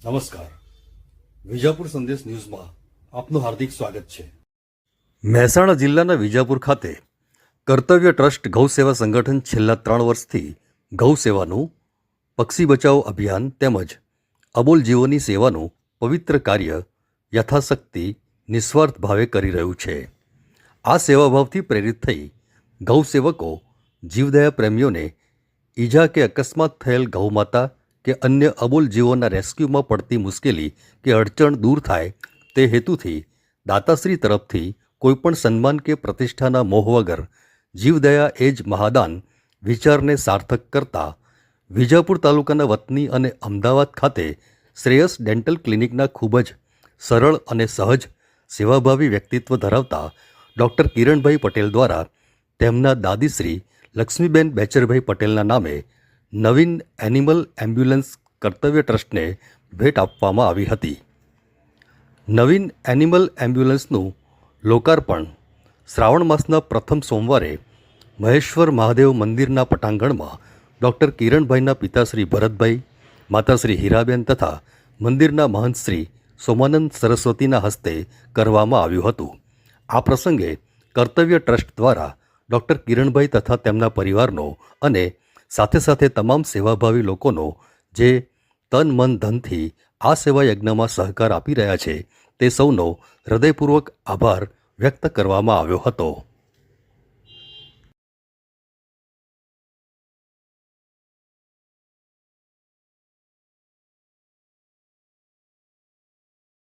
નમસ્કાર. વિજાપુર સંદેશ ન્યૂઝમાં આપનું હાર્દિક સ્વાગત છે. મહેસાણા જિલ્લાના વિજાપુર ખાતે કર્તવ્ય ટ્રસ્ટ ગૌ સેવા સંગઠન છેલ્લા 3 વર્ષથી ગૌ સેવાનું, પક્ષી બચાવ અભિયાન તેમજ અબોલ જીવોની સેવાનું પવિત્ર કાર્ય યથાશક્તિ નિસ્વાર્થ ભાવે કરી રહ્યું છે. આ સેવાભાવથી પ્રેરિત થઈ ગૌ સેવકો જીવદયા પ્રેમીઓને ઈજા કે અકસ્માત થયેલ ગૌમાતા કે અન્ય અબોલ જીવોના રેસ્ક્યુમાં પડતી મુશ્કેલી કે અડચણ દૂર થાય તે હેતુથી દાતાશ્રી તરફથી કોઈપણ સન્માન કે પ્રતિષ્ઠાના મોહ વગર જીવદયા એ જ મહાદાન વિચારને સાર્થક કરતા વિજાપુર તાલુકાના વતની અને અમદાવાદ ખાતે શ્રેયસ ડેન્ટલ ક્લિનિકના ખૂબ જ સરળ અને સહજ સેવાભાવી વ્યક્તિત્વ ધરાવતા ડૉક્ટર કિરણભાઈ પટેલ દ્વારા તેમના દાદીશ્રી લક્ષ્મીબેન બેચરભાઈ પટેલના નામે નવીન એનિમલ એમ્બ્યુલન્સ કર્તવ્ય ટ્રસ્ટને ભેટ આપવામાં આવી હતી. નવીન એનિમલ એમ્બ્યુલન્સનું લોકાર્પણ શ્રાવણ માસના પ્રથમ સોમવારે મહેશ્વર મહાદેવ મંદિરના પટાંગણમાં ડૉક્ટર કિરણભાઈના પિતાશ્રી ભરતભાઈ, માતાશ્રી હીરાબેન તથા મંદિરના મહંત શ્રી સોમાનંદ સરસ્વતીના હસ્તે કરવામાં આવ્યું હતું. આ પ્રસંગે કર્તવ્ય ટ્રસ્ટ દ્વારા ડૉક્ટર કિરણભાઈ તથા તેમના પરિવારનો અને સાથે સાથે તમામ સેવાભાવી લોકોનો જે તન મન ધનથી આ સેવા યજ્ઞમાં સહકાર આપી રહ્યા છે તે સૌનો હૃદયપૂર્વક આભાર વ્યક્ત કરવામાં આવ્યો હતો.